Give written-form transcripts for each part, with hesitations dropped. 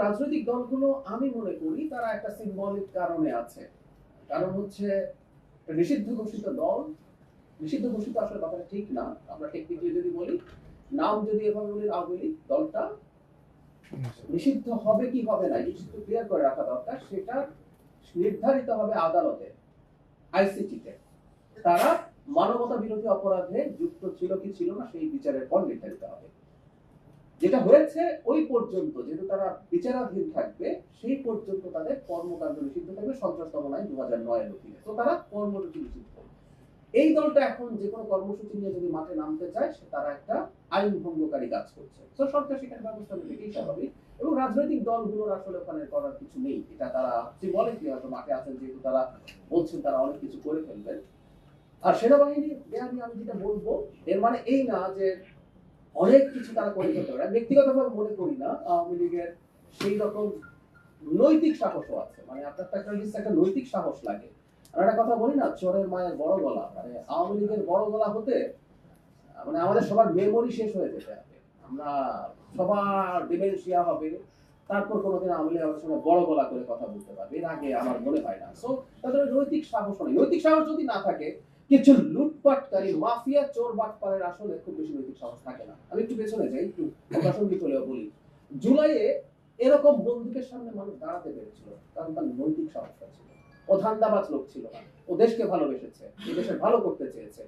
রাজনৈতিক দলগুলো আমি মনে করি তারা একটা সিম্বলিক কারণে আছে। কারণ হচ্ছে নিষিদ্ধ ঘোষিত দল, নিষিদ্ধ ঘোষিত আসলে কথাটা ঠিক না। আমরা টেকনিক্যালি যদি বলি, নাম যদি এভাবে বলি আওয়ামী লীগ দলটা নিষিদ্ধ হবে কি হবে না নিষিদ্ধ ক্লিয়ার করে রাখা দরকার। সেটা নির্ধারিত হবে আদালতে, আইসিটিতে। তারা মানবতা বিরোধী অপরাধে যুক্ত ছিল কি ছিল না সেই বিচারের পর নির্ধারিত হবে। যেটা হয়েছে ওই পর্যন্ত যেহেতু তারা বিচারাধীন থাকবে সেই পর্যন্ত তাদের কর্মকাণ্ড নিষিদ্ধ থাকবে সন্ত্রাস দমন আইন 2009 এর অধীনে। তো তারা কর্মসূচি নিষিদ্ধ। এই দলটা এখন যে কোনো কর্মসূচি নিয়ে যদি মাঠে নামতে চায় তারা একটা আইন ভঙ্গকারী কাজ করছে। তো সরকার সেখানে ব্যবস্থা নেবে, এটাই স্বাভাবিক। এবং রাজনৈতিক দলগুলোর আসলে ওখানে করার কিছু নেই। এটা তারা সিম্বলিকলি হয়তো মাঠে আছেন, যেহেতু তারা বলছেন তারা অনেক কিছু করে ফেলবেন। আর সেনাবাহিনী আমি যেটা বলবো, এর মানে এই না যে অনেক কিছু তারা করে ফেলতে পারে। ব্যক্তিগতভাবে মনে করি না আওয়ামী লীগের সেই রকম নৈতিক সাহসও আছে। মানে আপনার একটা নৈতিক সাহস লাগে। আর একটা কথা বলি না, চোরের মায়ের বড় গলা। মানে আওয়ামী লীগের বড় গলা হতে মানে আমাদের সবার মেমোরি শেষ হয়ে যেতে হবে। আমরা সবার ডিমেনশিয়া হবে, তারপর কোনোদিন আওয়ামী লীগ আমাদের সঙ্গে বড় গলা করে কথা বলতে পারবে, এর আগে আমার মনে হয় না। সো তাদের নৈতিক সাহস নেই। নৈতিক সাহস যদি না থাকে, কিছু লুটপাটকারী মাফিয়া চোর বাটপারের আসলে খুব বেশি নৈতিক সাহস থাকে না। আমি একটু পেছনে যাই, একটু অপ্রাসঙ্গিক হলেও বলি, জুলাইয়ে এরকম বন্দুকের সামনে মানুষ দাঁড়াতে পেরেছিল কারণ তার নৈতিক সাহসটা ছিল। ও ধান্দাবাজ লোক ছিল না, ও দেশকে ভালোবেসেছে, এই দেশের ভালো করতে চেয়েছে।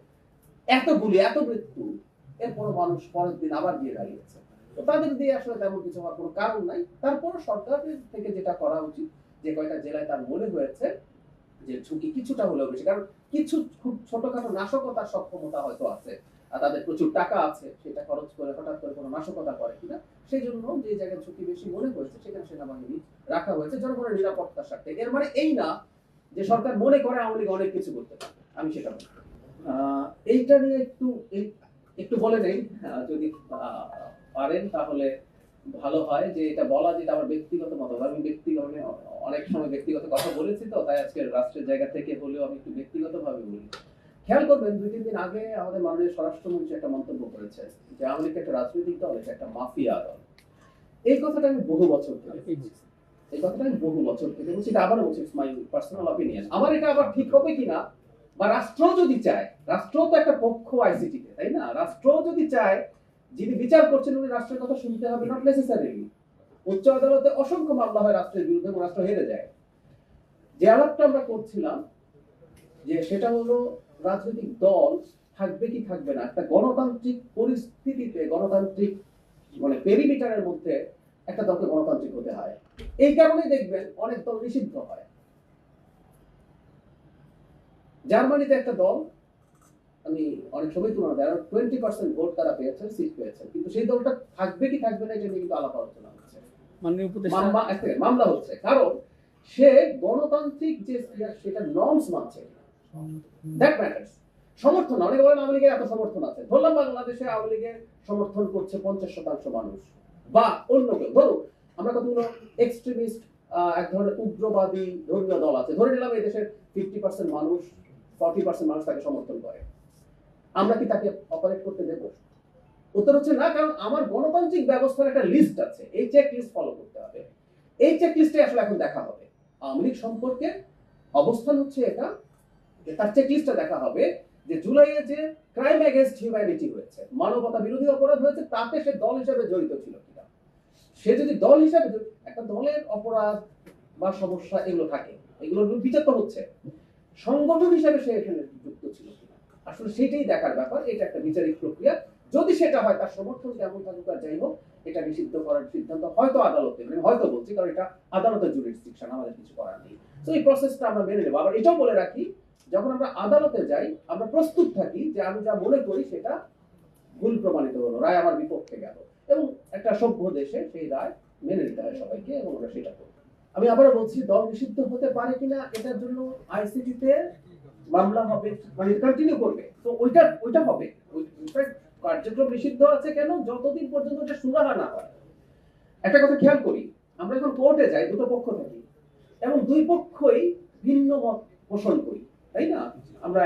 এত গুলি, এত মৃত্যু, এরপর মানুষ পরের দিন আবার গিয়ে দাঁড়িয়েছে। তো তাদের দিয়ে আসলে তেমন কিছু হওয়ার কোনো কারণ নাই। তারপর সরকারের থেকে যেটা করা উচিত, যে কয়টা জেলায় তার মনে হয়েছে যে ঝুঁকি কিছুটা হলেও বেশি, কারণ কিছু খুব ছোটখাটো নাশকতার সক্ষমতা হয়তো আছে, আর তাদের প্রচুর টাকা আছে, সেটা খরচ করে হঠাৎ করে কোনো নাশকতা করে কিনা, সেই জন্য যে জায়গায় ঝুঁকি বেশি মনে হয়েছে সেখানে সেনাবাহিনী রাখা হয়েছে জনগণের নিরাপত্তার স্বার্থে। এর মানে এই না যে সরকার মনে করে আওয়ামী লীগ অনেক কিছু করতে পারবে, আমি সেটা বলি। এইটা নিয়ে একটু একটু বলে নেই, যদি পারেন তাহলে ভালো হয়। যে এটা বলা, যেটা আমার ব্যক্তিগত মত, আমি ব্যক্তিগত অনেক সময় ব্যক্তিগত কথা বলেছি, তো তাই আজকে রাষ্ট্রের জায়গা থেকে হলেও আমি একটু ব্যক্তিগত ভাবে বলি। খেয়াল করবেন 2-3 দিন আগে আমাদের মাননীয় স্বরাষ্ট্রমন্ত্রী একটা মন্তব্য করেছে যে আওয়ামী লীগ একটা রাজনৈতিক দল, এটা একটা মাফিয়া দল। এই কথাটা আমি বহু বছর ধরে বলছি, এই কথাটা আমি বহু বছর থেকে বলছি, এটা আবারও বলছি, মাই পার্সোনাল অপিনিয়ন। আমার এটা আবার ঠিক হবে কিনা, বা রাষ্ট্র যদি চায়, রাষ্ট্র তো একটা পক্ষ আইসিটিতে, তাই না? রাষ্ট্র যদি চায়, যিনি বিচার করছেন উনি রাষ্ট্রের কথা শুনতে হবে, নট নেসেসারিলি। উচ্চ আদালতে অসংখ্য মামলা হয় রাষ্ট্রের বিরুদ্ধে এবং রাষ্ট্র হেরে যায়। যে আলাপটা আমরা করছিলাম, যে সেটা হলো রাজনৈতিক দল থাকবে কি থাকবে না, একটা গণতান্ত্রিক পরিস্থিতিতে, গণতান্ত্রিক মানে পেরিমিটারের মধ্যে একটা দলকে গণতান্ত্রিক হতে হয়। এই কারণেই দেখবেন অনেক দল নিষিদ্ধ হয়। জার্মানিতে একটা দল, আমি অনেক সময় তুলনা দেয়, 20% ভোট তারা পেয়েছেন, সিট পেয়েছেন, কিন্তু সেই দলটা থাকবে কি থাকবে না এটা নিয়ে কিন্তু আলাপ আলোচনা হচ্ছে, মামলা হচ্ছে। কারণ সে গণতান্ত্রিক যে সেটা নর্মস মানছে, দ্যাট ম্যাটার্স। সমর্থন, অনেকে বলেন আওয়ামী লীগের এত সমর্থন আছে। ধরলাম বাংলাদেশে আওয়ামী লীগের সমর্থন করছে 50% মানুষ, বা অন্য কেউ, ধরো আমরা কতগুলো এক্সট্রিমিস্ট, এক ধরনের উগ্রবাদী ধর্মীয় দল আছে, ধরে নিলাম এই দেশের 50% মানুষ, 40% মানুষ তাকে সমর্থন করে, আমরা কি তাকে অপারেট করতে দেব? উত্তর হচ্ছে না, কারণ আমার গণতান্ত্রিক ব্যবস্থার একটা লিস্ট আছে, এই চেক লিস্ট ফলো করতে হবে। এই চেক লিস্টে আসলে এখন দেখা হবে আওয়ামী লীগ সম্পর্কে অবস্থান হচ্ছে এটা, তার চেক লিস্টটা দেখা হবে যে জুলাইয়ে যে ক্রাইম এগেইনস্ট হিউম্যানিটি হয়েছে, মানবতা বিরোধী অপরাধ হয়েছে, তাতে সে দল হিসেবে জড়িত ছিল কিনা। সে যদি দল হিসেবে, একটা দলের অপরাধ বা সমস্যা এগুলো থাকে, এগুলোর বিচার তো হচ্ছে, সংগঠন হিসেবে সে এখানে যুক্ত ছিল কিনা, আসলে সেটাই দেখার ব্যাপার। এটা একটা বিচারিক প্রক্রিয়া। যদি সেটা হয়, তার সমর্থন কেমন থাকুক আর যাই হোক, এটা নিষিদ্ধ করার সিদ্ধান্ত হয়তো আদালতে, মানে হয়তো বলছি কারণ এটা আদালতের জুরিসডিকশন, আমাদের কিছু করার নেই। তো এই প্রসেসটা আমরা মেনে নেব। আবার এটাও বলে রাখি, যখন আমরা আদালতে যাই আমরা প্রস্তুত থাকি যে আমি যা মনে করি সেটা ভুল প্রমাণিত হলো, রায় আমার বিপক্ষে গেল, এবং একটা সভ্য দেশে সেই রায় মেনে নিতে হয় সবাইকে, এবং আমরা সেটা করি। আমি আবারও বলছি, দল নিষিদ্ধ হতে পারে কিনা এটার জন্য আইসিটিতে মামলা হবে, মানে কন্টিনিউ করবে, তো ওইটা হবে। কার্যক্রম নিষিদ্ধ আছে কেন, যতদিন পর্যন্ত এটা সুরাহা না হয়। একটা কথা খেয়াল করি, আমরা যখন কোর্টে যাই, দুটো পক্ষ থাকি এবং দুই পক্ষই ভিন্ন মত পোষণ করি, তাই না? আমরা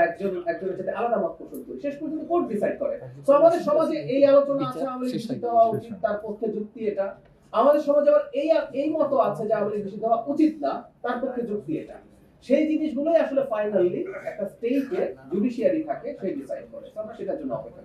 একজনের সাথে আলাদা মত পোষণ করি, শেষ পর্যন্ত কোর্ট ডিসাইড করে। তো আমাদের সমাজে এই আলোচনা আছে, আওয়ামী লীগ নিষিদ্ধ হওয়া উচিত, তার পক্ষে যুক্তি এটা। আমাদের সমাজে আবার এই মত আছে যে আওয়ামী লীগ নিষিদ্ধ হওয়া উচিত না, তার পক্ষে যুক্তি এটা। সেই জিনিসগুলোই আসলে ফাইনালি একটা স্টেজে জুডিশিয়ারি থাকে, সেই ডিসাইড করে। তো আমরা সেটার জন্য অপেক্ষা